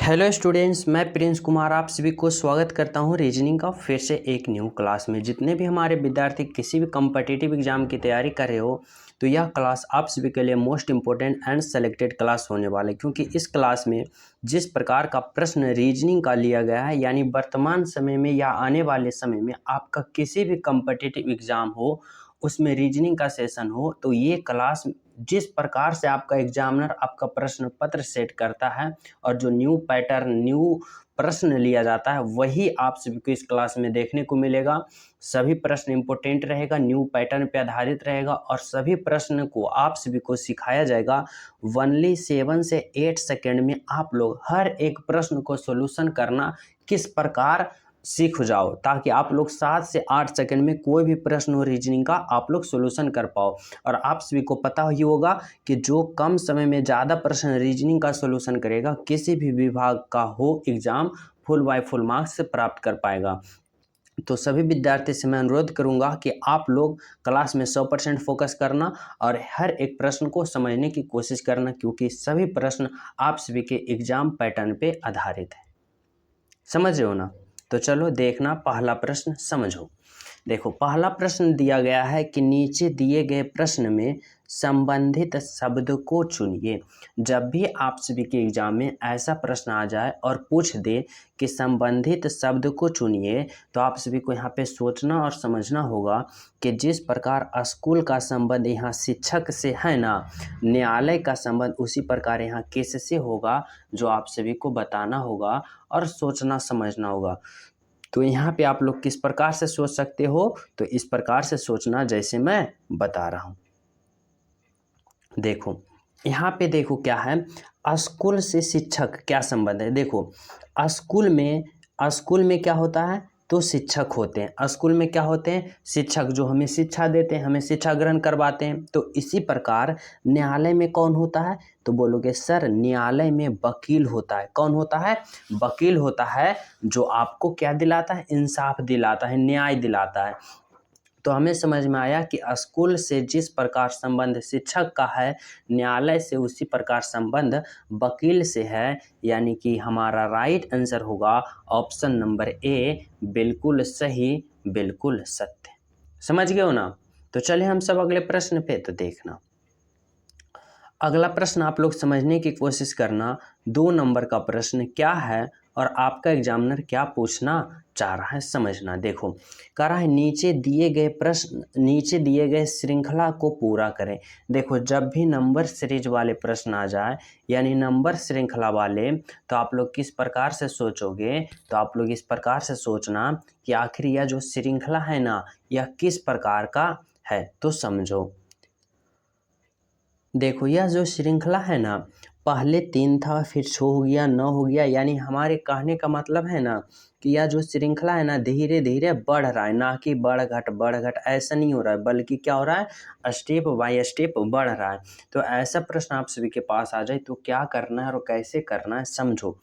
Hello students, मैं Prince Kumar आप सभी को स्वागत करता हूं रीजनिंग का फिर से एक न्यू क्लास में। जितने भी हमारे विद्यार्थी किसी भी कम्पिटिटिव एग्जाम की तैयारी कर रहे हो तो यह क्लास आप सभी के लिए most important and selected class होने वाला है, क्योंकि इस क्लास में जिस प्रकार का प्रश्न रीजनिंग का लिया गया है, यानी वर्तमान समय में या आने वाले समय में आपका किसी भी कम्पिटिटिव एग्जाम हो उसमें रीजनिंग का सेशन हो, तो ये क्लास जिस प्रकार से आपका एग्जामिनर आपका प्रश्न पत्र सेट करता है और जो न्यू पैटर्न न्यू प्रश्न लिया जाता है वही आप सभी को इस क्लास में देखने को मिलेगा। सभी प्रश्न इंपोर्टेंट रहेगा, न्यू पैटर्न पे आधारित रहेगा और सभी प्रश्न को आप सभी को सिखाया जाएगा। ओनली 7 से 8 सेकेंड में आप लोग हर एक प्रश्न को सोल्यूशन करना किस प्रकार सीख जाओ, ताकि आप लोग 7 से 8 सेकंड में कोई भी प्रश्न हो रीजनिंग का आप लोग सोल्यूशन कर पाओ। और आप सभी को पता ही होगा कि जो कम समय में ज़्यादा प्रश्न रीजनिंग का सोल्यूशन करेगा किसी भी विभाग का हो exam full by full marks से प्राप्त कर पाएगा। तो सभी विद्यार्थी से मैं अनुरोध करूंगा कि आप लोग क्लास में 100% फोकस करना और हर एक प्रश्न को समझने की कोशिश करना, क्योंकि सभी प्रश्न आप सभी के एग्जाम पैटर्न पे आधारित है। समझ रहे हो ना? तो चलो देखना, पहला प्रश्न समझो। देखो, पहला प्रश्न दिया गया है कि नीचे दिए गए प्रश्न में संबंधित शब्द को चुनिए। जब भी आप सभी के एग्जाम में ऐसा प्रश्न आ जाए और पूछ दे कि संबंधित शब्द को चुनिए, तो आप सभी को यहाँ पे सोचना और समझना होगा कि जिस प्रकार स्कूल का संबंध यहाँ शिक्षक से है ना, न्यायालय का संबंध उसी प्रकार यहाँ किससे होगा, जो आप सभी को बताना होगा और सोचना समझना होगा। तो यहाँ पे आप लोग किस प्रकार से सोच सकते हो, तो इस प्रकार से सोचना जैसे मैं बता रहा हूँ। देखो यहाँ पे देखो क्या है, स्कूल से शिक्षक क्या संबंध है। देखो स्कूल में क्या होता है, तो शिक्षक होते हैं। स्कूल में क्या होते हैं, शिक्षक जो हमें शिक्षा देते हैं, हमें शिक्षा ग्रहण करवाते हैं। तो इसी प्रकार न्यायालय में कौन होता है, तो बोलोगे सर न्यायालय में वकील होता है। कौन होता है, वकील होता है, जो आपको क्या दिलाता है, इंसाफ दिलाता है, न्याय दिलाता है। तो हमें समझ में आया कि स्कूल से जिस प्रकार संबंध शिक्षक का है, न्यायालय से उसी प्रकार संबंध वकील से है, यानी कि हमारा राइट आंसर होगा ऑप्शन नंबर ए, बिल्कुल सही, बिल्कुल सत्य। समझ गए हो ना? तो चलिए हम सब अगले प्रश्न पे तो देखना। अगला प्रश्न आप लोग समझने की कोशिश करना। 2 नंबर का प्रश्न क्या है और आपका एग्जामिनर क्या पूछना चाह रहा है, समझना। देखो कह रहा है नीचे दिए गए श्रृंखला को पूरा करें। देखो जब भी नंबर सीरीज वाले प्रश्न आ जाए, यानी नंबर श्रृंखला वाले, तो आप लोग किस प्रकार से सोचोगे, तो आप लोग इस प्रकार से सोचना कि आखिर यह जो श्रृंखला है ना, यह किस प्रकार का है। तो समझो, देखो यह जो श्रृंखला है ना, पहले 3 था, फिर 6 हो गया, 9 हो गया, यानी हमारे कहने का मतलब है ना कि यह जो श्रृंखला है ना धीरे धीरे बढ़ रहा है, ना कि बढ़ घट ऐसा नहीं हो रहा है, बल्कि क्या हो रहा है, स्टेप बाय स्टेप बढ़ रहा है। तो ऐसा प्रश्न आप सभी के पास आ जाए तो क्या करना है और कैसे करना है, समझो।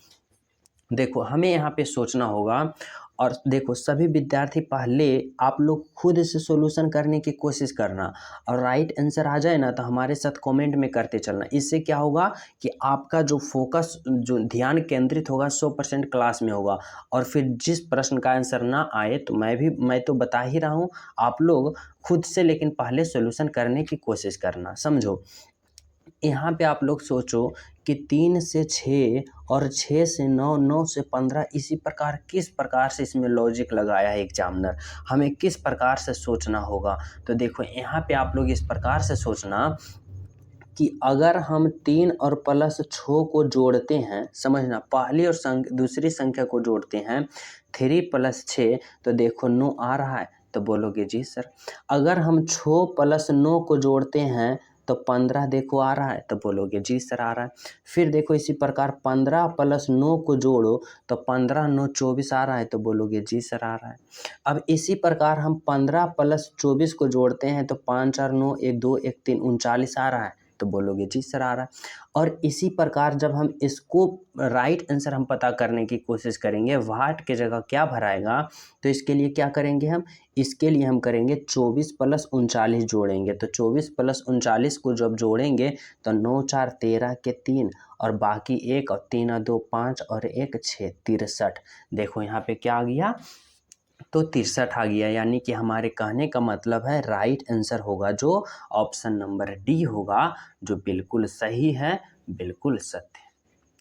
देखो हमें यहाँ पे सोचना होगा, और देखो सभी विद्यार्थी पहले आप लोग खुद से सॉल्यूशन करने की कोशिश करना, और राइट आंसर आ जाए ना तो हमारे साथ कमेंट में करते चलना। इससे क्या होगा कि आपका जो फोकस, जो ध्यान केंद्रित होगा 100% क्लास में होगा। और फिर जिस प्रश्न का आंसर ना आए तो मैं तो बता ही रहा हूँ, आप लोग खुद से लेकिन पहले सॉल्यूशन करने की कोशिश करना, समझो। यहाँ पे आप लोग सोचो कि 3 से 6 और 6 से 9, 9 से 15, इसी प्रकार किस प्रकार से इसमें लॉजिक लगाया है एग्जामिनर, हमें किस प्रकार से सोचना होगा। तो देखो यहाँ पे आप लोग इस प्रकार से सोचना कि अगर हम 3 और प्लस 6 को जोड़ते हैं, समझना, पहली और दूसरी संख्या को जोड़ते हैं, 3 प्लस 6, तो देखो 9 आ रहा है, तो बोलोगे जी सर। अगर हम 6 प्लस 9 को जोड़ते हैं तो 15 देखो आ रहा है, तो बोलोगे जी सर आ रहा है। फिर देखो इसी प्रकार 15 प्लस 9 को जोड़ो तो 15 9 24 आ रहा है, तो बोलोगे जी सर आ रहा है। अब इसी प्रकार हम 15 प्लस 24 को जोड़ते हैं तो 5 4 9 1 2 1 3 39 आ रहा है, तो बोलोगे जी सर आ रहा है। और इसी प्रकार जब हम इसको राइट आंसर हम पता करने की कोशिश करेंगे, वाट के जगह क्या भराएगा, तो इसके लिए क्या करेंगे हम, इसके लिए हम करेंगे 24 + 39 जोड़ेंगे। तो 24 + 39 को जब जोड़ेंगे तो 9 4 13 के 3 और बाकी 1 और 3 2 5 और 1 6 63। देखो यहाँ पे क्या आ गया, तो 63 आ गया। यानी कि हमारे कहने का मतलब है राइट आंसर होगा जो ऑप्शन नंबर डी होगा, जो बिल्कुल सही है, बिल्कुल सत्य।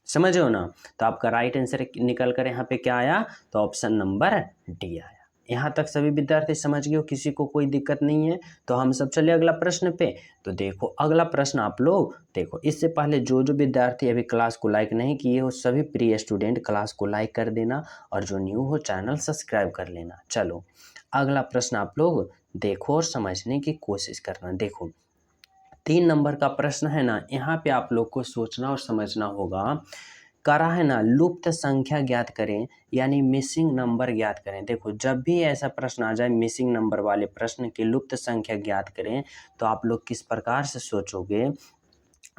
समझ रहे हो ना। तो आपका राइट आंसर निकल कर यहाँ पे क्या आया, तो ऑप्शन नंबर डी आया। यहाँ तक सभी विद्यार्थी समझ गए हो, किसी को कोई दिक्कत नहीं है। तो हम सब चले अगला प्रश्न पे। तो देखो अगला प्रश्न आप लोग देखो, इससे पहले जो जो विद्यार्थी अभी क्लास को लाइक नहीं किए हो, सभी प्रिय स्टूडेंट क्लास को लाइक कर देना और जो न्यू हो चैनल सब्सक्राइब कर लेना। चलो अगला प्रश्न आप लोग देखो और समझने की कोशिश करना। देखो 3 नंबर का प्रश्न है ना, यहाँ पे आप लोग को सोचना और समझना होगा। करा है ना, लुप्त संख्या ज्ञात करें, यानी मिसिंग नंबर ज्ञात करें। देखो जब भी ऐसा प्रश्न आ जाए मिसिंग नंबर वाले प्रश्न की लुप्त संख्या ज्ञात करें, तो आप लोग किस प्रकार से सोचोगे,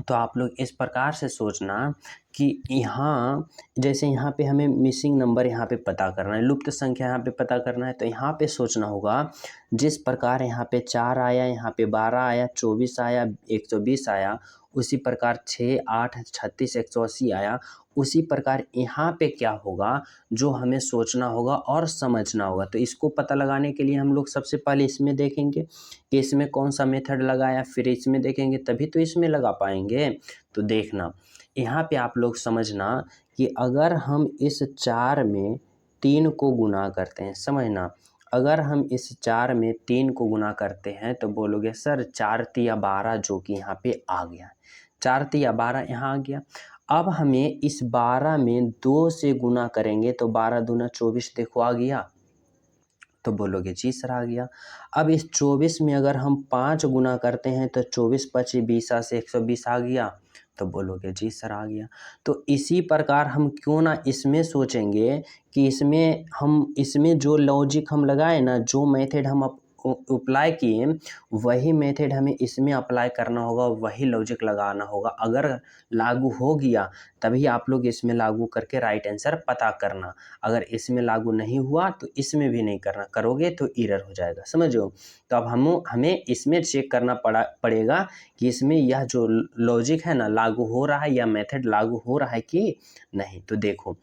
तो आप लोग इस प्रकार से सोचना कि यहाँ जैसे यहाँ पे हमें मिसिंग नंबर यहाँ पे पता करना है, लुप्त संख्या यहाँ पे पता करना है, तो यहाँ पे सोचना होगा जिस प्रकार यहाँ पे 4 आया, यहाँ पे 12 आया, 24 आया, 120 आया, उसी प्रकार 6 8 36 180 आया, उसी प्रकार यहाँ पे क्या होगा जो हमें सोचना होगा और समझना होगा। तो इसको पता लगाने के लिए हम लोग सबसे पहले इसमें देखेंगे कि इसमें कौन सा मेथड लगाया, फिर इसमें देखेंगे तभी तो इसमें लगा पाएंगे। तो देखना यहाँ पे आप लोग समझना कि अगर हम इस 4 में 3 को गुना करते हैं, समझना अगर हम इस 4 में 3 को गुना करते हैं तो बोलोगे सर 4 तिया 12 जो कि यहाँ पे आ गया, 4 तिया 12 यहाँ आ गया। अब हमें इस 12 में 2 से गुना करेंगे तो 12 दूना 24 देखो आ गया, तो बोलोगे जी सर आ गया। अब इस 24 में अगर हम 5 गुना करते हैं तो 24 25 20 से 120 आ गया, तो बोलोगे जी सर आ गया। तो इसी प्रकार हम क्यों ना इसमें सोचेंगे कि इसमें जो लॉजिक हम लगाए ना, जो मेथड हम अप्लाई किए, वही मेथड हमें इसमें अप्लाई करना होगा, वही लॉजिक लगाना होगा। अगर लागू हो गया तभी आप लोग इसमें लागू करके राइट आंसर पता करना। अगर इसमें लागू नहीं हुआ तो इसमें भी नहीं करना, करोगे तो एरर हो जाएगा, समझो। तो अब हमें इसमें चेक करना पड़ेगा कि इसमें यह जो लॉजिक है ना लागू हो रहा है या मेथड लागू हो रहा है कि नहीं। तो देखो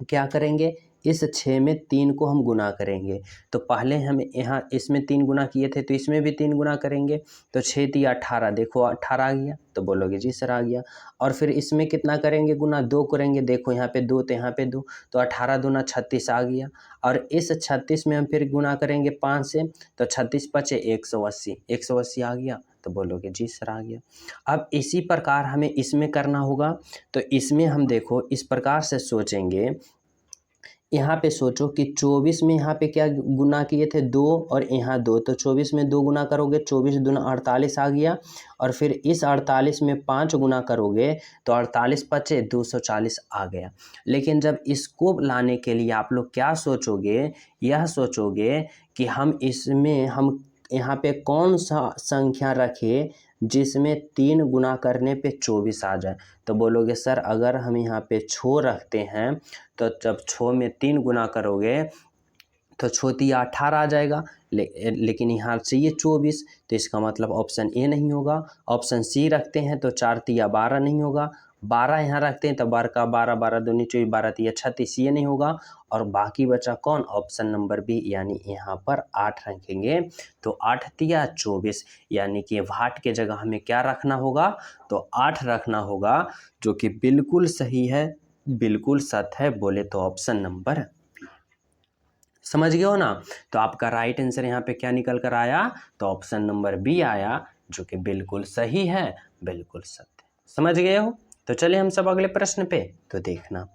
क्या करेंगे, इस 6 में 3 को हम गुना करेंगे, तो पहले हम यहाँ इसमें 3 गुना किए थे तो इसमें भी 3 गुना करेंगे, तो 6 तिया 18 देखो 18 आ गया, तो बोलोगे जी सर आ गया। और फिर इसमें कितना करेंगे गुना, 2 करेंगे, देखो यहाँ पे 2 तो यहाँ पे 2, तो 18 दूना 36 आ गया। और इस 36 में हम फिर गुना करेंगे 5 से, तो 36 पचे 180, 180 आ गया, तो बोलोगे जी सर आ गया। अब इसी प्रकार हमें इसमें करना होगा। तो इसमें हम देखो इस प्रकार से सोचेंगे, यहाँ पे सोचो कि 24 में यहाँ पे क्या गुना किए थे 2 और यहाँ 2, तो 24 में 2 गुना करोगे 24 दूना 48 आ गया। और फिर इस 48 में 5 गुना करोगे तो 48 पचे 240 आ गया। लेकिन जब इसको लाने के लिए आप लोग क्या सोचोगे, यह सोचोगे कि हम यहाँ पे कौन सा संख्या रखें जिसमें 3 गुना करने पे 24 आ जाए। तो बोलोगे सर अगर हम यहाँ पे 6 रखते हैं तो जब 6 में 3 गुना करोगे तो 6 तिया 18 आ जाएगा, लेकिन यहाँ चाहिए 24, तो इसका मतलब ऑप्शन ए नहीं होगा। ऑप्शन सी रखते हैं तो 4 तिया 12 नहीं होगा, 12 यहाँ रखते हैं तो 12 का 12 12 दूनी 24 12 तिया 36, ये नहीं होगा। और बाकी बचा कौन, ऑप्शन नंबर बी, यानी यहाँ पर 8 रखेंगे, तो 8 तिया 24, यानी कि वाट के जगह हमें क्या रखना होगा, तो 8 रखना होगा, जो कि बिल्कुल सही है, बिल्कुल सत्य है, बोले तो ऑप्शन नंबर बी। समझ गए हो ना। तो आपका राइट आंसर यहाँ पे क्या निकल कर आया, तो ऑप्शन नंबर बी आया, जो कि बिल्कुल सही है, बिल्कुल सत्य। समझ गए हो। तो चलिए हम सब अगले प्रश्न पे। तो देखना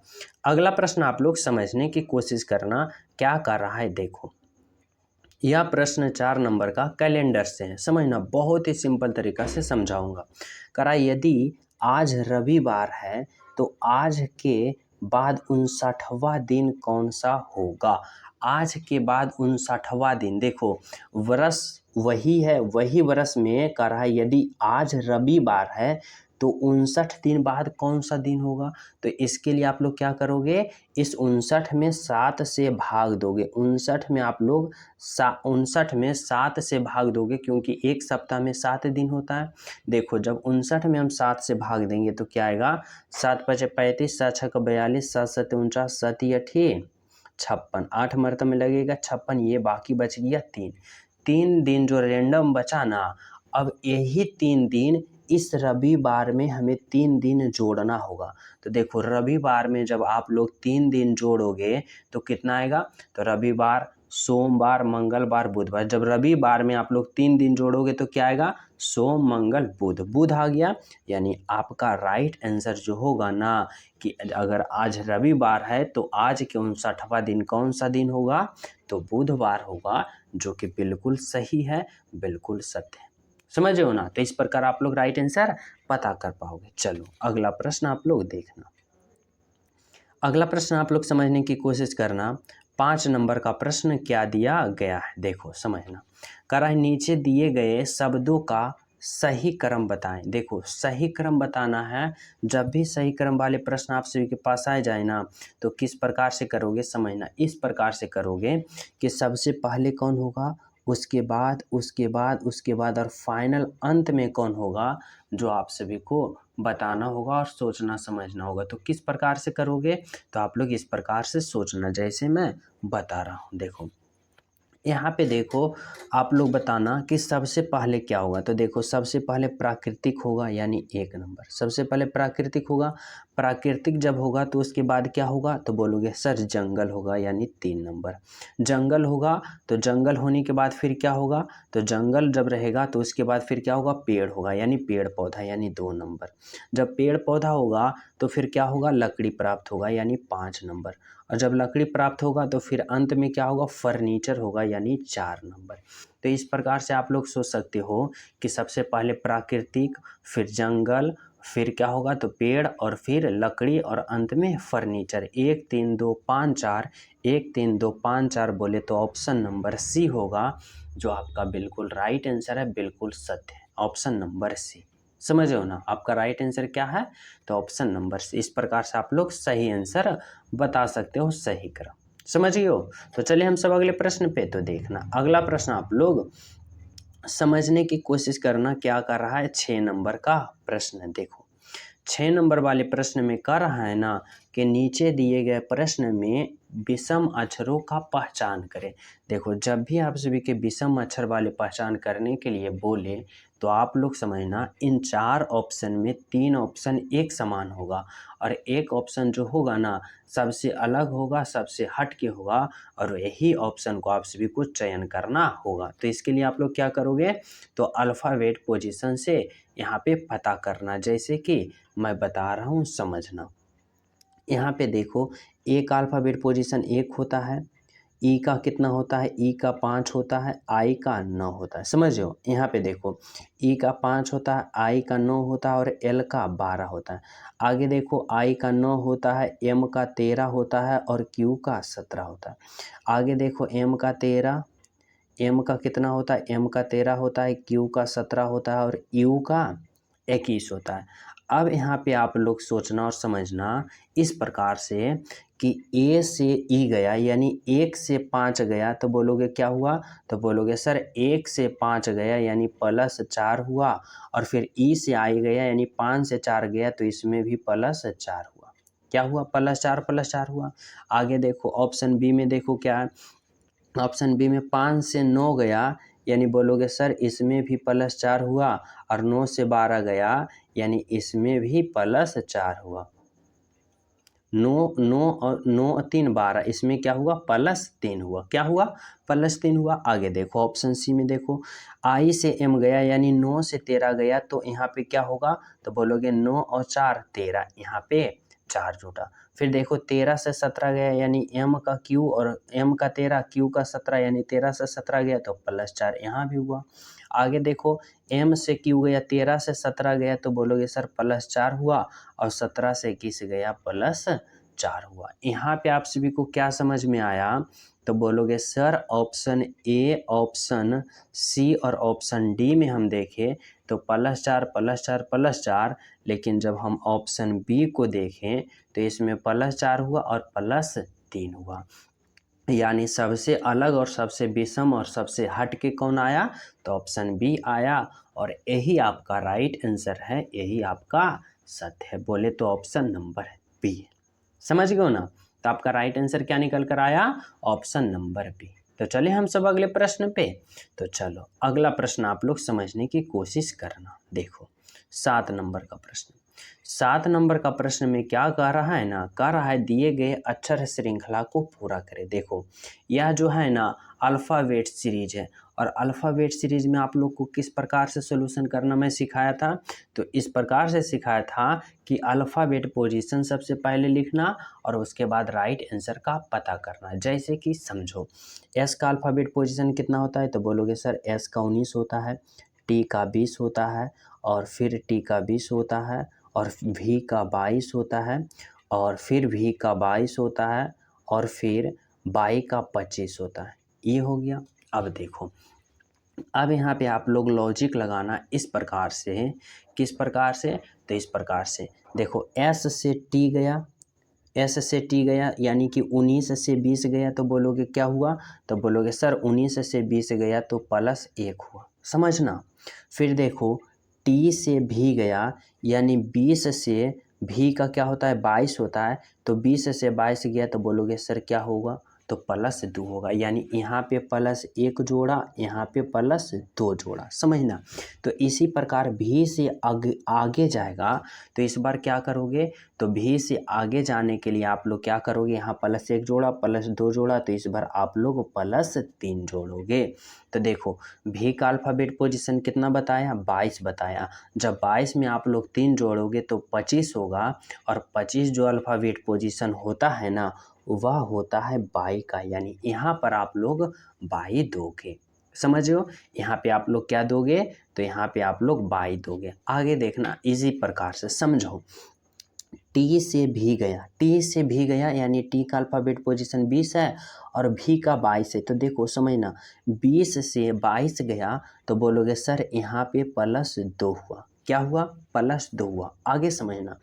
अगला प्रश्न आप लोग समझने की कोशिश करना क्या कर रहा है। देखो यह प्रश्न 4 नंबर का कैलेंडर से है, समझना बहुत ही सिंपल तरीका से समझाऊंगा। करा यदि आज रविवार है तो आज के बाद 59वां दिन कौन सा होगा। आज के बाद 59वां दिन। देखो वर्ष वही है, वही वर्ष में कर रहा है। यदि आज रविवार है तो 59 दिन बाद कौन सा दिन होगा? तो इसके लिए आप लोग क्या करोगे, इस 59 में 7 से भाग दोगे। 59 में आप लोग 59 में 7 से भाग दोगे, क्योंकि एक सप्ताह में 7 दिन होता है। देखो जब 59 में हम 7 से भाग देंगे तो क्या आएगा, 7 × 5 = 35, 7 × 6 = 42, 7 × 7 = 49, 7 × 8 = 56, 8 मरतब में लगेगा 56, ये बाकी बच गया 3 दिन जो रेंडम बचा ना। अब यही 3 दिन इस रविवार में हमें 3 दिन जोड़ना होगा। तो देखो रविवार में जब आप लोग 3 दिन जोड़ोगे तो कितना आएगा, तो रविवार, सोमवार, मंगलवार, बुधवार। जब रविवार में आप लोग 3 दिन जोड़ोगे तो क्या आएगा, सोम, मंगल, बुध। बुध आ गया, यानी आपका राइट आंसर जो होगा ना, कि अगर आज रविवार है तो आज के 59वां दिन कौन सा दिन होगा, तो बुधवार होगा, जो कि बिल्कुल सही है, बिल्कुल सत्य है। समझ हो ना? तो इस प्रकार आप लोग राइट आंसर पता कर पाओगे। चलो अगला प्रश्न आप लोग देखना। अगला प्रश्न आप लोग समझने की कोशिश करना। 5 नंबर का प्रश्न क्या दिया गया है, देखो समझना। कह रहा है नीचे दिए गए शब्दों का सही क्रम बताएं। देखो सही क्रम बताना है। जब भी सही क्रम वाले प्रश्न आप सभी के पास आए जाए ना, तो किस प्रकार से करोगे, समझना। इस प्रकार से करोगे कि सबसे पहले कौन होगा, उसके बाद, उसके बाद, उसके बाद, और फाइनल अंत में कौन होगा, जो आप सभी को बताना होगा और सोचना समझना होगा। तो किस प्रकार से करोगे, तो आप लोग इस प्रकार से सोचना, जैसे मैं बता रहा हूँ। देखो यहाँ पे देखो, आप लोग बताना कि सबसे पहले क्या होगा। तो देखो सबसे पहले प्राकृतिक होगा, यानी 1 नंबर। सबसे पहले प्राकृतिक होगा। प्राकृतिक जब होगा तो उसके बाद क्या होगा, तो बोलोगे सर जंगल होगा, यानी 3 नंबर। जंगल होगा तो जंगल होने के बाद फिर क्या होगा, तो जंगल जब रहेगा तो उसके बाद फिर क्या होगा, पेड़ होगा, यानी पेड़ पौधा, यानी 2 नंबर। जब पेड़ पौधा होगा तो फिर क्या होगा, लकड़ी प्राप्त होगा, यानी 5 नंबर। और जब लकड़ी प्राप्त होगा तो फिर अंत में क्या होगा, फर्नीचर होगा, यानी 4 नंबर। तो इस प्रकार से आप लोग सोच सकते हो कि सबसे पहले प्राकृतिक, फिर जंगल, फिर क्या होगा, तो पेड़, और फिर लकड़ी, और अंत में फर्नीचर। 1 3 2 5 4, 1 3 2 5 4 बोले तो ऑप्शन नंबर सी होगा, जो आपका बिल्कुल राइट आंसर है, बिल्कुल सत्य है, ऑप्शन नंबर सी। समझ हो ना? आपका राइट आंसर क्या है, तो ऑप्शन नंबर सी। इस प्रकार से आप लोग सही आंसर बता सकते हो, सही क्रम। समझ गए हो? तो चलिए हम सब अगले प्रश्न पे तो देखना। अगला प्रश्न आप लोग समझने की कोशिश करना, क्या कर रहा है, 6 नंबर का प्रश्न। देखो 6 नंबर वाले प्रश्न में कह रहा है ना कि नीचे दिए गए प्रश्न में विषम अक्षरों का पहचान करें। देखो जब भी आप सभी के विषम अक्षर वाले पहचान करने के लिए बोले, तो आप लोग समझना, इन 4 ऑप्शन में 3 ऑप्शन एक समान होगा, और एक ऑप्शन जो होगा ना, सबसे अलग होगा, सबसे हट के होगा, और यही ऑप्शन को आप सभी को चयन करना होगा। तो इसके लिए आप लोग क्या करोगे, तो अल्फ़ाबेट पोजीशन से यहाँ पे पता करना, जैसे कि मैं बता रहा हूँ, समझना। यहाँ पे देखो, ए का अल्फ़ाबेट पोजीशन 1 होता है, ई का कितना होता है, ई का 5 होता है, आई का 9 होता है। समझ हो? यहाँ पे देखो, ई का 5 होता है, आई का 9 होता है, और एल का 12 होता है। आगे देखो, आई का 9 होता है, एम का 13 होता है, और क्यू का 17 होता है। आगे देखो, एम का 13, एम का कितना होता है, एम का 13 होता है, क्यू का 17 होता है, और यू का 21 होता है। अब यहाँ पे आप लोग सोचना और समझना इस प्रकार से कि ए से ई गया, यानी 1 से 5 गया, तो बोलोगे क्या हुआ, तो बोलोगे सर 1 से 5 गया, यानी +4 हुआ, और फिर ई से आई गया, यानी 5 से 4 गया, तो इसमें भी +4 हुआ। क्या हुआ, +4 हुआ। आगे देखो ऑप्शन बी में, देखो क्या है, ऑप्शन बी में 5 से 9 गया, यानी बोलोगे सर इसमें भी +4 हुआ, और 9 से 12 गया, यानी इसमें भी +4 हुआ। 9 और 9 और 3 12, इसमें क्या हुआ, +3 हुआ। क्या हुआ, +3 हुआ। आगे देखो ऑप्शन सी में, देखो आई से एम गया, यानी 9 से 13 गया, तो यहाँ पे क्या होगा, तो बोलोगे 9 और 4 13, यहाँ पे 4 जुटा। फिर देखो 13 से 17 गया, यानी एम का क्यू, और एम का 13, क्यू का 17, यानी 13 से 17 गया, तो +4 यहाँ भी हुआ। आगे देखो, एम से क्यू गया, 13 से 17 गया, तो बोलोगे सर +4 हुआ, और 17 से 21 गया, 4 हुआ। यहाँ पे आप सभी को क्या समझ में आया? तो बोलोगे sir option A, option C और ऑप्शन डी में हम देखें तो +4 +4 +4, लेकिन जब हम ऑप्शन बी को देखें तो इसमें +4 हुआ और +3 हुआ। यानी सबसे अलग और सबसे विषम और सबसे हट के कौन आया? तो ऑप्शन बी आया, और यही आपका राइट आंसर है, यही आपका सत्य है। बोले तो ऑप्शन नंबर बी। समझ गए ना? तो आपका राइट आंसर क्या निकल कर आया? Option number B. तो चलिए हम सब अगले प्रश्न पे। तो चलो अगला प्रश्न आप लोग समझने की कोशिश करना। देखो 7 नंबर का प्रश्न। 7 नंबर का प्रश्न में क्या कह रहा है ना, कह रहा है दिए गए अक्षर श्रृंखला को पूरा करें। देखो यह जो है ना अल्फ़ाबेट सीरीज है, और अल्फ़ाबेट सीरीज में आप लोग को किस प्रकार से सॉल्यूशन करना मैं सिखाया था? तो इस प्रकार से सिखाया था कि अल्फ़ाबेट पोजीशन सबसे पहले लिखना और उसके बाद राइट आंसर का पता करना। जैसे कि समझो एस का अल्फ़ाबेट पोजीशन कितना होता है? तो बोलोगे सर एस का 19 होता है, टी का 20 होता है, और फिर टी का 20 होता है, और भी का 22 होता है, और फिर भी का 22 होता है, और फिर बाई का 25 होता है। ये हो गया। अब देखो अब यहाँ पे आप लोग लॉजिक लगाना इस प्रकार से। किस प्रकार से? तो इस प्रकार से देखो एस से टी गया, एस से टी गया यानी कि 19 से 20 गया, तो बोलोगे क्या हुआ? तो बोलोगे सर 19 से 20 गया तो +1 हुआ। समझना। फिर देखो टी से भी गया यानी 20 से भी का क्या होता है? 22 होता है, तो 20 से 22 गया तो बोलोगे सर क्या होगा? तो +2 होगा। यानी यहाँ पे +1 जोड़ा, यहाँ पे +2 जोड़ा। समझना। तो इसी प्रकार भी से आगे जाएगा तो इस बार क्या करोगे? तो भी से आगे जाने के लिए आप लोग क्या करोगे? यहाँ +1 जोड़ा, +2 जोड़ा, तो इस बार आप लोग +3 जोड़ोगे। तो देखो भी का अल्फ़ाबेट पोजीशन कितना बताया? 22 बताया। जब 22 में आप लोग 3 जोड़ोगे तो 25 होगा, और 25 जो अल्फ़ाबेट पोजीशन होता है ना वह होता है बाई का। यानी यहाँ पर आप लोग बाई दोगे। समझ हो? यहाँ पे आप लोग क्या दोगे? तो यहाँ पे आप लोग बाई दोगे। आगे देखना इसी प्रकार से समझो। टी से भी गया, टी से भी गया यानी टी का अल्फ़ाबेट पोजीशन 20 है और भी का 22 है। तो देखो समझना 20 से 22 गया तो बोलोगे सर यहाँ पे +2 हुआ। क्या हुआ? +2 हुआ। आगे समझना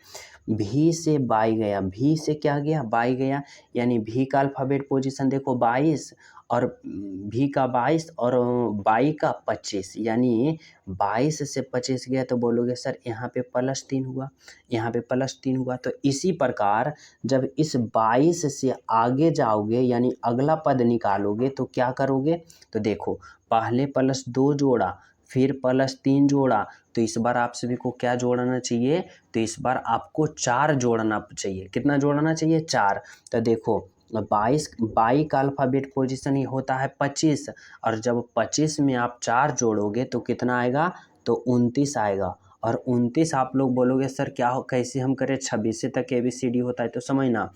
भी से बाई गया, भी से क्या गया? बाई गया, यानी भी का अल्फ़ाबेट पोजीशन देखो 22 और भी का 22 और बाई का 25, यानी 22 से 25 गया तो बोलोगे सर यहाँ पे +3 हुआ, यहाँ पे +3 हुआ। तो इसी प्रकार जब इस 22 से आगे जाओगे यानी अगला पद निकालोगे तो क्या करोगे? तो देखो पहले +2 जोड़ा, फिर +3 जोड़ा, तो इस बार आप सभी को क्या जोड़ना चाहिए? तो इस बार आपको 4 जोड़ना चाहिए। कितना जोड़ना चाहिए? 4। तो देखो 22 बाई का अल्फ़ाबेट पोजीशन ही होता है 25, और जब 25 में आप 4 जोड़ोगे तो कितना आएगा? तो 29 आएगा। और 29 आप लोग बोलोगे सर क्या हो, कैसे हम करें? 26 से तक ABCD होता है। तो समझना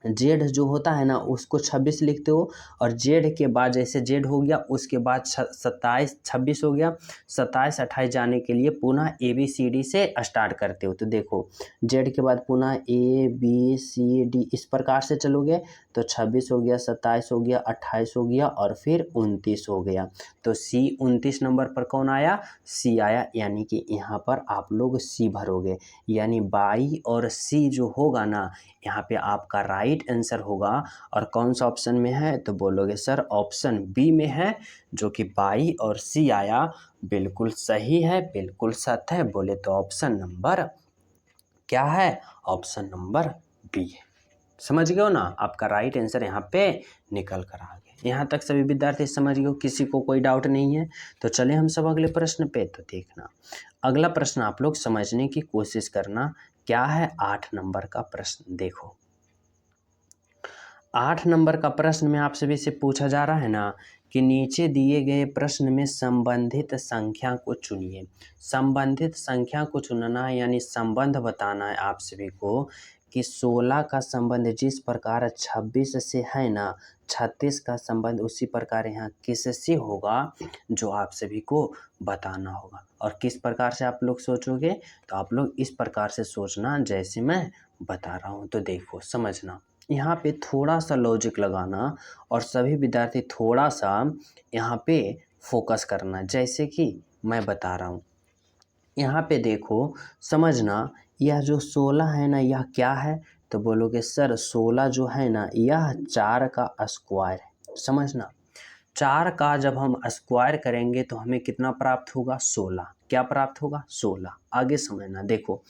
जेड जो होता है ना उसको 26 लिखते हो, और जेड के बाद जैसे जेड हो गया उसके बाद 27 26 हो गया, 27 28 जाने के लिए पुनः ABCD से स्टार्ट करते हो। तो देखो जेड के बाद पुनः ABCD इस प्रकार से चलोगे तो 26 हो गया, 27 हो गया, 28 हो गया और फिर 29 हो गया। तो C 29 नंबर पर कौन आया? C आया। यानी कि यहाँ पर आप लोग C भरोगे, यानी बाई और C जो होगा ना यहाँ पे आपका राइट आंसर होगा। और कौन सा ऑप्शन में है? तो बोलोगे सर ऑप्शन बी में है, जो कि बाई और सी आया। बिल्कुल सही है, बिल्कुल सत्य है। बोले तो ऑप्शन नंबर क्या है? ऑप्शन नंबर बी है। समझ गए हो ना? आपका राइट आंसर यहाँ पे निकल कर आ गया। यहाँ तक सभी विद्यार्थी समझ गए हो? किसी को कोई डाउट नहीं है? तो चले हम सब अगले प्रश्न पे। तो देखना अगला प्रश्न आप लोग समझने की कोशिश करना। क्या है? 8 नंबर का प्रश्न। देखो 8 नंबर का प्रश्न में आप सभी से पूछा जा रहा है ना कि नीचे दिए गए प्रश्न में संबंधित संख्या को चुनिए। संबंधित संख्या को चुनना है यानी संबंध बताना है आप सभी को कि 16 का संबंध जिस प्रकार 26 से है ना, 36 का संबंध उसी प्रकार यहाँ किससे होगा, जो आप सभी को बताना होगा। और किस प्रकार से आप लोग सोचोगे? तो आप लोग इस प्रकार से सोचना जैसे मैं बता रहा हूँ। तो देखो समझना, यहाँ पे थोड़ा सा लॉजिक लगाना और सभी विद्यार्थी थोड़ा सा यहाँ पे फोकस करना। जैसे कि मैं बता रहा हूँ, यहाँ पे देखो समझना, यह जो 16 है ना, यह क्या है? तो बोलोगे सर 16 जो है ना, यह 4 का स्क्वायर है। समझना, 4 का जब हम स्क्वायर करेंगे तो हमें कितना प्राप्त होगा? 16। क्या प्राप्त होगा? 16। आगे समझना, देखो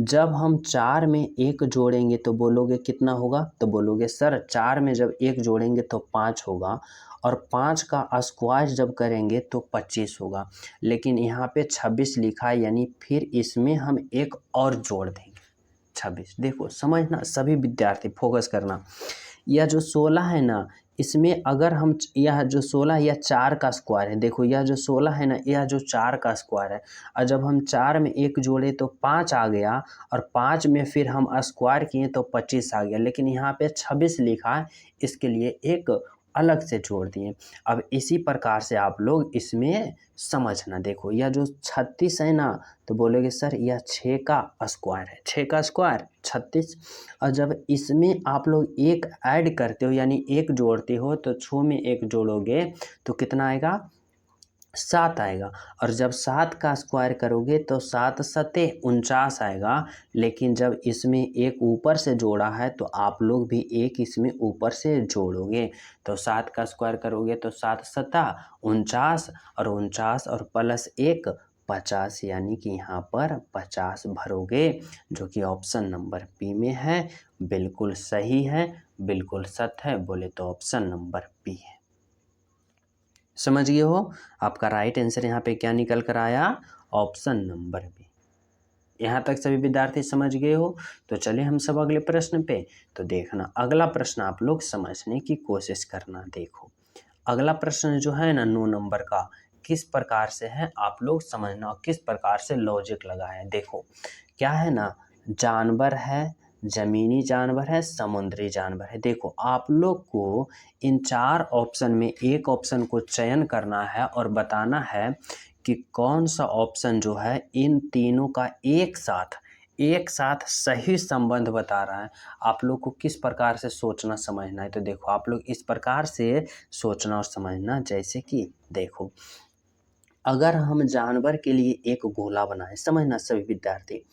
जब हम 4 में 1 जोड़ेंगे तो बोलोगे कितना होगा? तो बोलोगे सर 4 में जब 1 जोड़ेंगे तो 5 होगा, और 5 का स्क्वायर जब करेंगे तो 25 होगा। लेकिन यहाँ पे 26 लिखा है, यानी फिर इसमें हम एक और जोड़ देंगे 26। देखो समझना, सभी विद्यार्थी फोकस करना, यह जो 16 है ना, इसमें अगर हम यह जो 16 यह 4 का स्क्वायर है। देखो यह जो 16 है ना, यह जो 4 का स्क्वायर है, और जब हम 4 में 1 जोड़े तो 5 आ गया, और 5 में फिर हम स्क्वायर किए तो 25 आ गया। लेकिन यहाँ पे 26 लिखा है, इसके लिए एक अलग से जोड़ दिए। अब इसी प्रकार से आप लोग इसमें समझना, देखो यह जो 36 है ना, तो बोलोगे सर यह 6 का स्क्वायर है। 6 का स्क्वायर 36। और जब इसमें आप लोग एक ऐड करते हो, यानी एक जोड़ते हो, तो 6 में 1 जोड़ोगे तो कितना आएगा? 7 आएगा। और जब 7 का स्क्वायर करोगे तो 7 सते 49 आएगा। लेकिन जब इसमें एक ऊपर से जोड़ा है तो आप लोग भी एक इसमें ऊपर से जोड़ोगे, तो 7 का स्क्वायर करोगे तो 7 सता 49, और 49 और प्लस 1 50, यानी कि यहाँ पर 50 भरोगे, जो कि ऑप्शन नंबर बी में है। बिल्कुल सही है, बिल्कुल सत्य है, बोले तो ऑप्शन नंबर बी है। समझ गए हो? आपका राइट आंसर यहाँ पे क्या निकल कर आया? Option number B. यहाँ तक सभी विद्यार्थी समझ गए हो? तो चलिए हम सब अगले प्रश्न पे। तो देखना, अगला प्रश्न आप लोग समझने की कोशिश करना। देखो अगला प्रश्न जो है ना 9 नंबर का, किस प्रकार से है आप लोग समझना, और किस प्रकार से लॉजिक लगाए। देखो क्या है ना, जानवर है, जमीनी जानवर है, समुद्री जानवर है। देखो आप लोग को इन 4 ऑप्शन में एक ऑप्शन को चयन करना है और बताना है कि कौन सा ऑप्शन जो है इन तीनों का एक साथ सही संबंध बता रहा है। आप लोग को किस प्रकार से सोचना समझना है। तो देखो आप लोग इस प्रकार से सोचना और समझना, जैसे कि देखो अगर हम जानवर के लिए एक गोला बनाए, समझना सभी विद्यार्थी,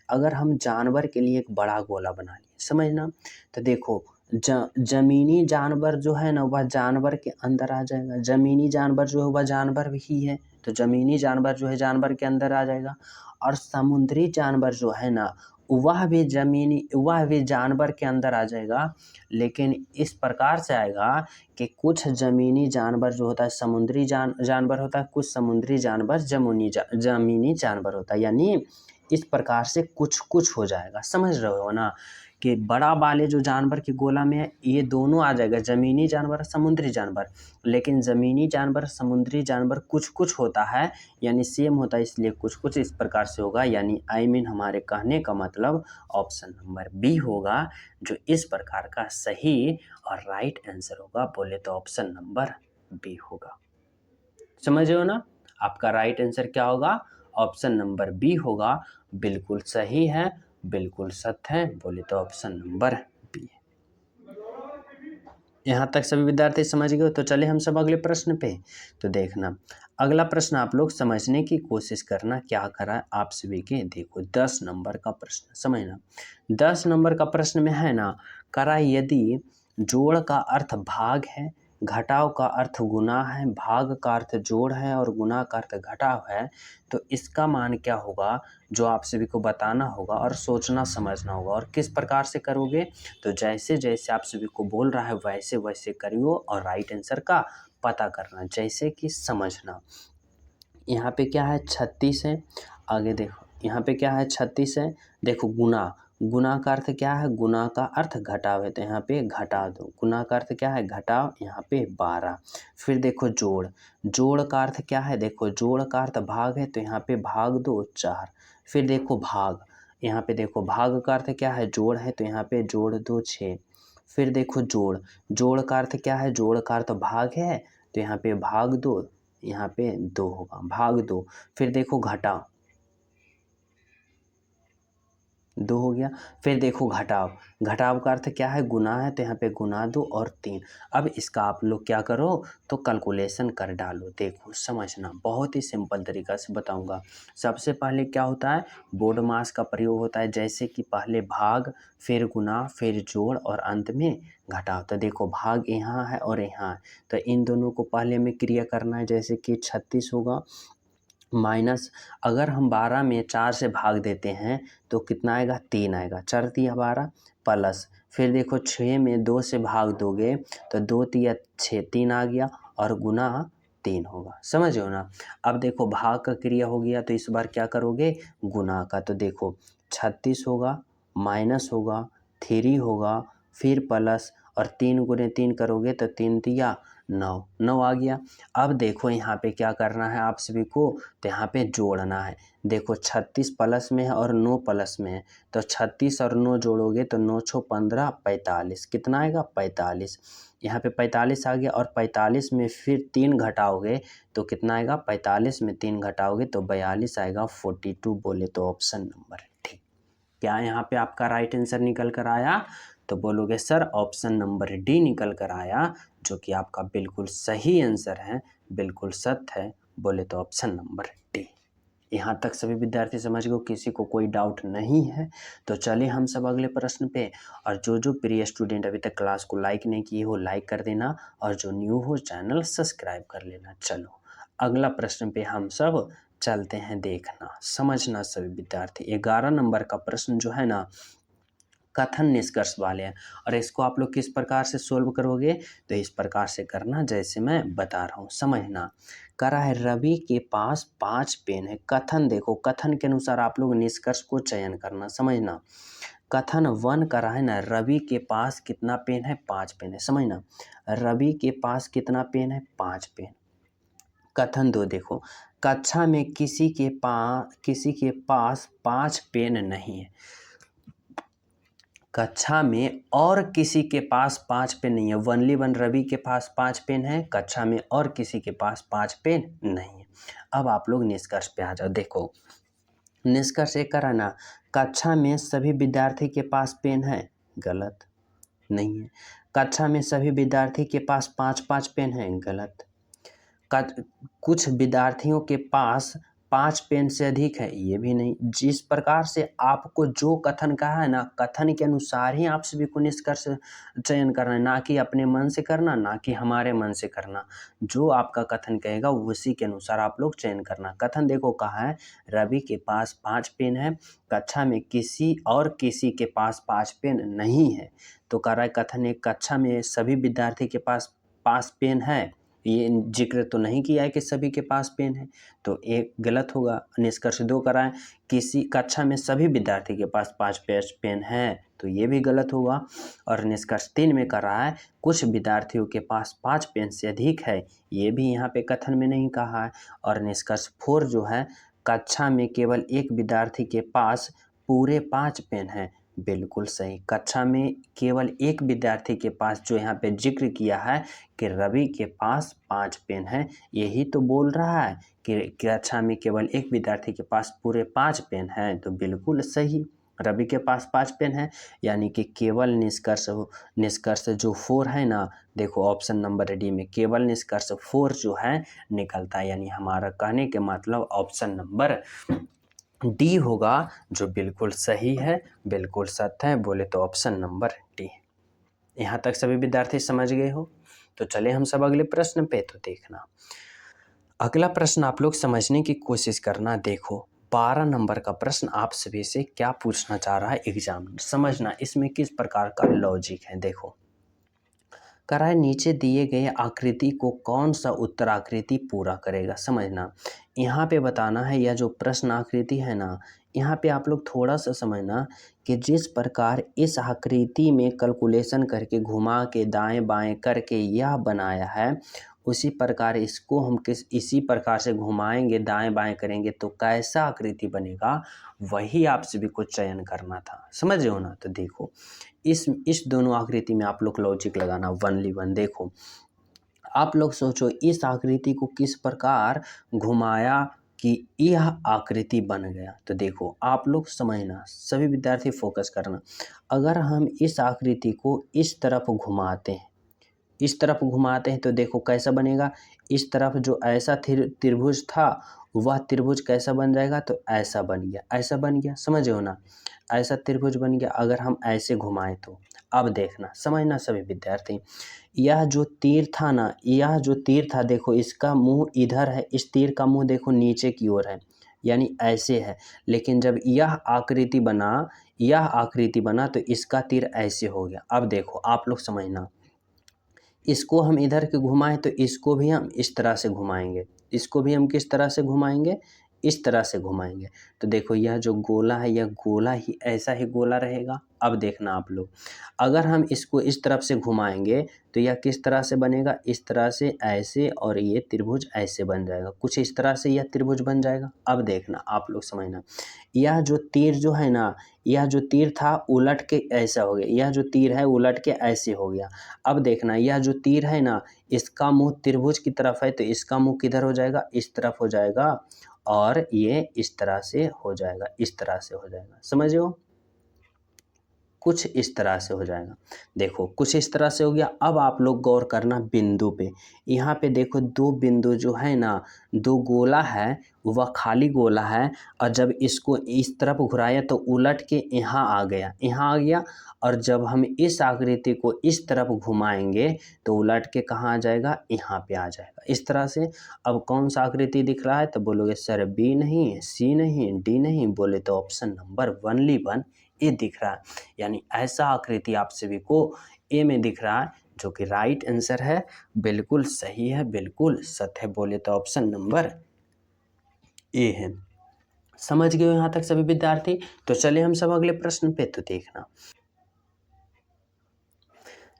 अगर हम जानवर के लिए एक बड़ा गोला बना लिए, समझना, तो देखो जमीनी जानवर जो है ना, वह जानवर के अंदर आ जाएगा। जमीनी जानवर जो है वह जानवर ही है, तो जमीनी जानवर जो है जानवर के अंदर आ जाएगा। और समुद्री जानवर जो है ना, वह भी जानवर के अंदर आ जाएगा। लेकिन इस प्रकार से आएगा कि कुछ जमीनी जानवर जो होता है समुद्री जानवर होता है, कुछ समुद्री जानवर जमीनी जानवर होता है। यानी इस प्रकार से कुछ कुछ हो जाएगा। समझ रहे हो ना, कि बड़ा वाले जो जानवर के गोला में है ये दोनों आ जाएगा, जमीनी जानवर समुद्री जानवर। लेकिन जमीनी जानवर समुद्री जानवर कुछ कुछ होता है, यानी सेम होता है, इसलिए कुछ कुछ इस प्रकार से होगा। यानी हमारे कहने का मतलब ऑप्शन नंबर बी होगा, जो इस प्रकार का सही और राइट आंसर होगा। बोले तो ऑप्शन नंबर बी होगा। समझे हो ना? आपका राइट आंसर क्या होगा? ऑप्शन नंबर बी होगा। बिल्कुल सही है, बिल्कुल सत्य है, बोले तो ऑप्शन नंबर बी है। यहाँ तक सभी विद्यार्थी समझ गए? तो चले हम सब अगले प्रश्न पे। तो देखना, अगला प्रश्न आप लोग समझने की कोशिश करना, क्या करा है आप सभी के। देखो 10 नंबर का प्रश्न समझना। 10 नंबर का प्रश्न में है ना, करा यदि जोड़ का अर्थ भाग है, घटाव का अर्थ गुना है, भाग का अर्थ जोड़ है और गुना का अर्थ घटाव है, तो इसका मान क्या होगा, जो आप सभी को बताना होगा और सोचना समझना होगा। और किस प्रकार से करोगे, तो जैसे जैसे आप सभी को बोल रहा है वैसे वैसे करियो और राइट आंसर का पता करना। जैसे कि समझना, यहाँ पे क्या है 36 है, आगे देखो यहाँ पे क्या है 36 है। देखो गुना का अर्थ क्या है, गुना का अर्थ घटाव है, तो यहाँ पे घटा दो। गुना का अर्थ क्या है, घटाव, यहाँ पे 12। फिर देखो जोड़ का अर्थ क्या है, देखो जोड़ का अर्थ भाग है, तो यहाँ पे भाग दो 4। फिर देखो भाग, यहाँ पे देखो भाग का अर्थ क्या है, जोड़ है, तो यहाँ पे जोड़ दो 6। फिर देखो जोड़ का अर्थ क्या है, जोड़ का अर्थ भाग है, तो यहाँ पे भाग दो, यहाँ पे 2 होगा, भाग 2। फिर देखो घटाव, 2 हो गया। फिर देखो घटाव, घटाव का अर्थ क्या है, गुना है, तो यहाँ पे गुना 2 और 3। अब इसका आप लोग क्या करो तो कैलकुलेशन कर डालो। देखो समझना, बहुत ही सिंपल तरीका से बताऊंगा। सबसे पहले क्या होता है, बोर्ड मास का प्रयोग होता है, जैसे कि पहले भाग, फिर गुना, फिर जोड़ और अंत में घटाव। तो देखो भाग यहाँ है और यहाँ है, तो इन दोनों को पहले में क्रिया करना है, जैसे कि 36 होगा माइनस, अगर हम 12 में 4 से भाग देते हैं तो कितना आएगा, 3 आएगा, 4 तिया 12 प्लस, फिर देखो 6 में 2 से भाग दोगे तो 2 तिया 6, 3 आ गया और गुना 3 होगा। समझ हो ना। अब देखो भाग का क्रिया हो गया, तो इस बार क्या करोगे, गुना का। तो देखो 36 होगा माइनस होगा 3 होगा फिर प्लस, और 3 गुने 3 करोगे तो 3 तिया 9, 9 आ गया। अब देखो यहाँ पे क्या करना है आप सभी को, तो यहाँ पे जोड़ना है। देखो 36 प्लस में है और 9 प्लस में है, तो 36 और 9 जोड़ोगे तो 9 छो 15 45, कितना आएगा 45। यहाँ पे 45 आ गया, और 45 में फिर 3 घटाओगे तो कितना आएगा, 45 में 3 घटाओगे तो 42 आएगा, 42 बोले तो ऑप्शन नंबर डी। क्या यहाँ पे आपका राइट आंसर निकल कर आया, तो बोलोगे सर ऑप्शन नंबर डी निकल कर आया, जो कि आपका बिल्कुल सही आंसर है, बिल्कुल सत्य है, बोले तो ऑप्शन नंबर डी। यहाँ तक सभी विद्यार्थी समझ गए, किसी को कोई डाउट नहीं है। तो चलिए हम सब अगले प्रश्न पे, और जो जो प्रिय स्टूडेंट अभी तक क्लास को लाइक नहीं किए हो लाइक कर देना, और जो न्यू हो चैनल सब्सक्राइब कर लेना। चलो अगला प्रश्न पे हम सब चलते हैं, देखना समझना सभी विद्यार्थी। 11 नंबर का प्रश्न जो है ना, कथन निष्कर्ष वाले हैं, और इसको आप लोग किस प्रकार से सोल्व करोगे, तो इस प्रकार से करना जैसे मैं बता रहा हूँ, समझना। करा है रवि के पास 5 पेन है। कथन देखो, कथन के अनुसार आप लोग निष्कर्ष को चयन करना, समझना। कथन 1 करा है ना, रवि के पास कितना पेन है, 5 पेन है, समझना। रवि के पास कितना पेन है, 5 पेन। कथन 2 देखो, कक्षा में किसी के पास 5 पेन नहीं है। कक्षा में और किसी के पास 5 पेन नहीं है, वनली वन रवि के पास 5 पेन है, कक्षा में और किसी के पास 5 पेन नहीं है। अब आप लोग निष्कर्ष पे आ जाओ। देखो निष्कर्ष एक करा ना, कक्षा में सभी विद्यार्थी के पास पेन है, गलत, नहीं है। कक्षा में सभी विद्यार्थी के पास 5-5 पेन है, गलत। कुछ विद्यार्थियों के पास 5 पेन से अधिक है, ये भी नहीं। जिस प्रकार से आपको जो कथन कहा है ना, कथन के अनुसार ही आप सभी को निष्कर्ष चयन करना है, ना कि अपने मन से करना, ना कि हमारे मन से करना। जो आपका कथन कहेगा उसी के अनुसार आप लोग चयन करना। कथन देखो कहा है, रवि के पास 5 पेन है, कक्षा में किसी के पास 5 पेन नहीं है। तो कह रहा है कथन एक, कक्षा में सभी विद्यार्थी के पास 5 पेन है, ये जिक्र तो नहीं किया है कि सभी के पास पेन है, तो एक गलत होगा। निष्कर्ष 2 कराएं, किसी कक्षा में सभी विद्यार्थी के पास 5 पेन है, तो ये भी गलत होगा। और निष्कर्ष 3 में कर रहा है, कुछ विद्यार्थियों के पास 5 पेन से अधिक है, ये भी यहाँ पे कथन में नहीं कहा है। और निष्कर्ष 4 जो है, कक्षा में केवल एक विद्यार्थी के पास पूरे 5 पेन हैं, बिल्कुल सही। कक्षा में केवल एक विद्यार्थी के पास, जो यहाँ पे जिक्र किया है कि रवि के पास 5 पेन है, यही तो बोल रहा है कि कक्षा में केवल एक विद्यार्थी के पास पूरे 5 पेन हैं, तो बिल्कुल सही, रवि के पास 5 पेन है। यानी कि केवल निष्कर्ष जो 4 है ना, देखो ऑप्शन नंबर डी में केवल निष्कर्ष 4 जो है निकलता है, यानी हमारा कहने के मतलब ऑप्शन नंबर डी होगा, जो बिल्कुल सही है, बिल्कुल सत्य है, बोले तो ऑप्शन नंबर डी। यहाँ तक सभी विद्यार्थी समझ गए हो। तो चले हम सब अगले प्रश्न पे, तो देखना अगला प्रश्न आप लोग समझने की कोशिश करना। देखो 12 नंबर का प्रश्न आप सभी से क्या पूछना चाह रहा है एग्जामिनर, समझना इसमें किस प्रकार का लॉजिक है। देखो कराए नीचे दिए गए आकृति को कौन सा उत्तर आकृति पूरा करेगा, समझना। यहाँ पे बताना है, यह जो प्रश्न आकृति है ना, यहाँ पे आप लोग थोड़ा सा समझना कि जिस प्रकार इस आकृति में कैलकुलेशन करके घुमा के दाएं बाएं करके यह बनाया है, उसी प्रकार इसको हम इसी प्रकार से घुमाएंगे दाएं बाएं करेंगे तो कैसा आकृति बनेगा, वही आप सभी को चयन करना था, समझ रहे हो ना। तो देखो इस दोनों आकृति में आप लोग लॉजिक लगाना, वनली वन। देखो आप लोग सोचो, इस आकृति को किस प्रकार घुमाया कि यह आकृति बन गया। तो देखो आप लोग समझना, सभी विद्यार्थी फोकस करना। अगर हम इस आकृति को इस तरफ घुमाते हैं, इस तरफ घुमाते हैं तो देखो कैसा बनेगा। इस तरफ जो ऐसा त्रिभुज था वह त्रिभुज कैसा बन जाएगा, तो ऐसा बन गया, ऐसा बन गया, समझ हो ना, ऐसा त्रिभुज बन गया। अगर हम ऐसे घुमाएं तो अब देखना, समझना सभी विद्यार्थी, यह जो तीर था ना, यह जो तीर था देखो इसका मुंह इधर है, इस तीर का मुंह देखो नीचे की ओर है, यानी ऐसे है। लेकिन जब यह आकृति बना, यह आकृति बना तो इसका तीर ऐसे हो गया। अब देखो आप लोग समझना, इसको हम इधर के घुमाएं तो इसको भी हम इस तरह से घुमाएंगे, इसको भी हम किस तरह से घुमाएंगे, इस तरह से घुमाएंगे। तो देखो यह जो गोला है यह गोला ही ऐसा ही गोला रहेगा। अब देखना आप लोग, अगर हम इसको इस तरफ से घुमाएंगे तो यह किस तरह से बनेगा, इस तरह से ऐसे, और ये त्रिभुज ऐसे बन जाएगा, कुछ इस तरह से यह त्रिभुज बन जाएगा। अब देखना आप लोग समझना, यह जो तीर जो है ना, यह जो तीर था उलट के ऐसा हो गया, यह जो तीर है उलट के ऐसे हो गया। अब देखना यह जो तीर है ना, इसका मुंह त्रिभुज की तरफ है तो इसका मुंह किधर हो जाएगा, इस तरफ हो जाएगा, और ये इस तरह से हो जाएगा, इस तरह से हो जाएगा, समझ हो, कुछ इस तरह से हो जाएगा। देखो कुछ इस तरह से हो गया। अब आप लोग गौर करना बिंदु पे, यहाँ पे देखो दो बिंदु जो है ना, दो गोला है, वह खाली गोला है, और जब इसको इस तरफ घुराया तो उलट के यहाँ आ गया, यहाँ आ गया, और जब हम इस आकृति को इस तरफ घुमाएंगे तो उलट के कहाँ आ जाएगा, यहाँ पे आ जाएगा, इस तरह से। अब कौन सा आकृति दिख रहा है, तो बोलोगे सर बी नहीं, सी नहीं, डी नहीं, बोले तो ऑप्शन नंबर 1 ए दिख रहा है। यानी ऐसा आकृति आप सभी को ए में दिख रहा है, जो कि राइट आंसर है, बिल्कुल सही है, बिल्कुल सत्य है, बोले तो ऑप्शन नंबर ए है। समझ गए यहाँ तक सभी विद्यार्थी? तो चले हम सब अगले प्रश्न पे, तो देखना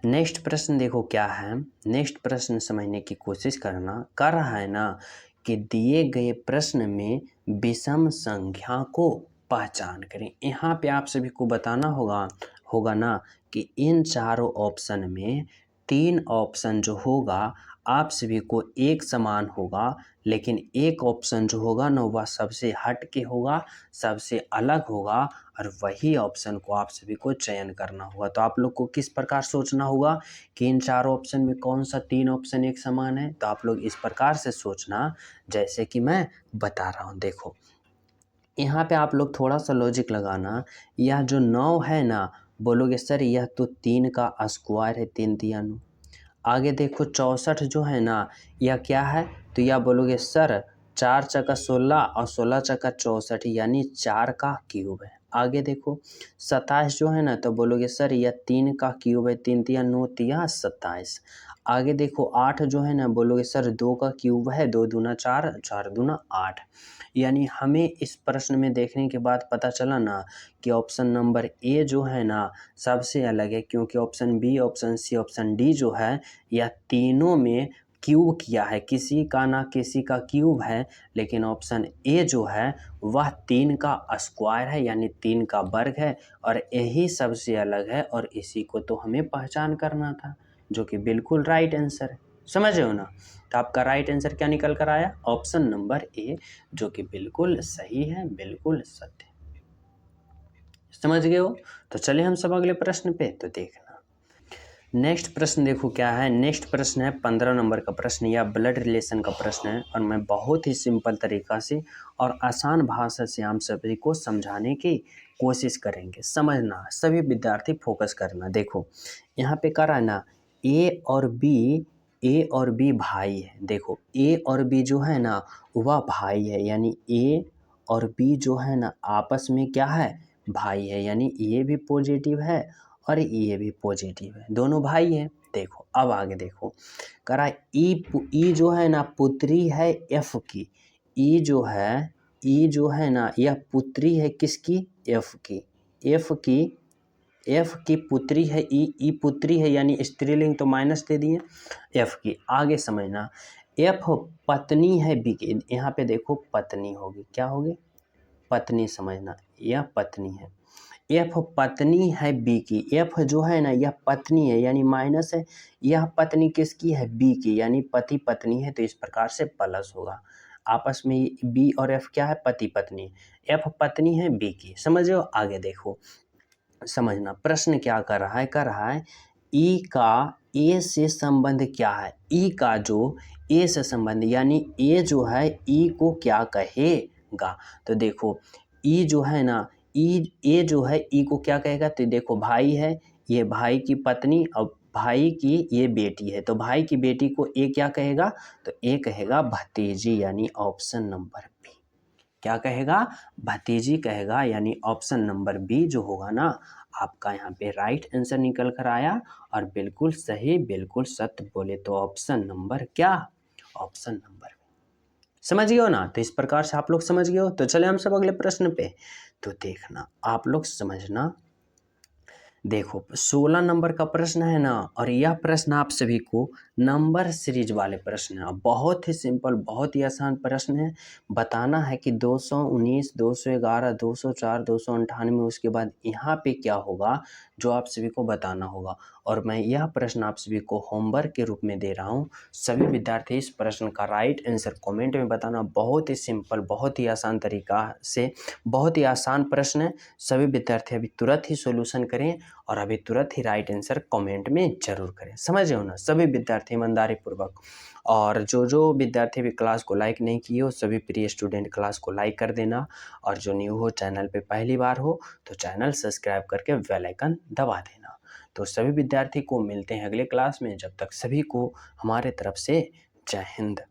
नेक्स्ट प्रश्न देखो क्या है। नेक्स्ट प्रश्न समझने की कोशिश करना, कर रहा है ना कि दिए गए प्रश्न में विषम संख्या को पहचान करें। यहाँ पे आप सभी को बताना होगा ना कि इन चारों ऑप्शन में 3 ऑप्शन जो होगा आप सभी को एक समान होगा, लेकिन एक ऑप्शन जो होगा ना वह सबसे हट के होगा, सबसे अलग होगा, और वही ऑप्शन को आप सभी को चयन करना होगा। तो आप लोग को किस प्रकार सोचना होगा कि इन चारों ऑप्शन में कौन सा 3 ऑप्शन एक समान है। तो आप लोग इस प्रकार से सोचना जैसे कि मैं बता रहा हूँ। देखो यहाँ पे आप लोग थोड़ा सा लॉजिक लगाना, यह जो 9 है ना, बोलोगे सर यह तो 3 का स्क्वायर है, 3 तिया 9। आगे देखो 64 जो है ना, यह क्या है, तो यह बोलोगे सर 4 चक्का 16 और 16 चक्का 64, यानी 4 का क्यूब है। आगे देखो 27 जो है ना, तो बोलोगे सर यह 3 का क्यूब है, 3 तिया 9 तिया 27। आगे देखो 8 जो है ना, बोलोगे सर 2 का क्यूब है, 2 दूना 4, 4 दूना 8। यानी हमें इस प्रश्न में देखने के बाद पता चला ना कि ऑप्शन नंबर ए जो है ना सबसे अलग है, क्योंकि option B, option C, option D जो है यह तीनों में क्यूब किया है, किसी का ना किसी का क्यूब है, लेकिन ऑप्शन ए जो है वह 3 का स्क्वायर है, यानी 3 का वर्ग है, और यही सबसे अलग है, और इसी को तो हमें पहचान करना था, जो कि बिल्कुल राइट आंसर है। समझ रहे हो ना? तो आपका राइट आंसर क्या निकल कर आया, ऑप्शन नंबर ए, जो कि बिल्कुल सही है, बिल्कुल सत्य। समझ गए हो? तो चलिए हम सब अगले प्रश्न पे, तो देखना नेक्स्ट प्रश्न देखो क्या है। नेक्स्ट प्रश्न है 15 नंबर का प्रश्न, या ब्लड रिलेशन का प्रश्न है, और मैं बहुत ही सिंपल तरीका से और आसान भाषा से हम सभी को समझाने की कोशिश करेंगे। समझना सभी विद्यार्थी, फोकस करना। देखो यहाँ पे कर रहा है ना, ए और बी भाई है। देखो ए और बी जो है ना वह भाई है, यानी ए और बी जो है ना आपस में क्या है, भाई है, यानी ये भी पॉजिटिव है और ये भी पॉजिटिव है, दोनों भाई हैं। देखो अब आगे देखो करा, ई जो है ना पुत्री है एफ की, ई जो है ना यह पुत्री है किसकी, एफ की, एफ की पुत्री है, ई पुत्री है, यानी स्त्रीलिंग तो माइनस दे दिए एफ की। आगे समझना, एफ पत्नी है बी की, यहाँ पे देखो पत्नी होगी, क्या होगी, पत्नी, समझना यह पत्नी है। एफ पत्नी है बी की, एफ जो है ना यह पत्नी है, यानी माइनस है, यह पत्नी किसकी है, बी की, यानी पति पत्नी है, तो इस प्रकार से प्लस होगा। आपस में बी और एफ क्या है, पति पत्नी, एफ पत्नी है बी की। समझ रहे हो? आगे देखो, समझना प्रश्न क्या कर रहा है ई का ए से संबंध क्या है। ई का जो ए से संबंध, यानी ए जो है ई को क्या कहेगा। तो देखो ई जो है ना, ई ए जो है ई को क्या कहेगा, तो देखो भाई है, ये भाई की पत्नी और भाई की ये बेटी है, तो भाई की बेटी को ए क्या कहेगा, तो ए कहेगा भतीजी, यानी ऑप्शन नंबर बी। क्या कहेगा, भतीजी कहेगा, यानी ऑप्शन नंबर बी जो होगा ना आपका यहाँ पे राइट आंसर निकल कर आया। और बिल्कुल सही, बिल्कुल सत्य बोले तो ऑप्शन नंबर क्या, ऑप्शन नंबर बी। समझ गए हो ना? तो इस प्रकार से आप लोग समझ गए हो। तो चले हम सब अगले प्रश्न पे। तो देखना आप लोग समझना, देखो 16 नंबर का प्रश्न है ना, और यह प्रश्न आप सभी को नंबर सीरीज वाले प्रश्न है। बहुत ही सिंपल, बहुत ही आसान प्रश्न है। बताना है कि 219, 211, 204, 298, उसके बाद यहाँ पे क्या होगा जो आप सभी को बताना होगा। और मैं यह प्रश्न आप सभी को होमवर्क के रूप में दे रहा हूँ। सभी विद्यार्थी इस प्रश्न का राइट आंसर कमेंट में बताना। बहुत ही सिंपल, बहुत ही आसान तरीका से, बहुत ही आसान प्रश्न है। सभी विद्यार्थी अभी तुरंत ही सॉल्यूशन करें और अभी तुरंत ही राइट आंसर कमेंट में जरूर करें। समझ रहे हो ना सभी विद्यार्थी ईमानदारी पूर्वक। और जो विद्यार्थी भी क्लास को लाइक नहीं किए हो, सभी प्रिय स्टूडेंट क्लास को लाइक कर देना। और जो न्यू हो, चैनल पे पहली बार हो, तो चैनल सब्सक्राइब करके बेल आइकन दबा देना। तो सभी विद्यार्थी को मिलते हैं अगले क्लास में। जब तक सभी को हमारे तरफ से जय हिंद।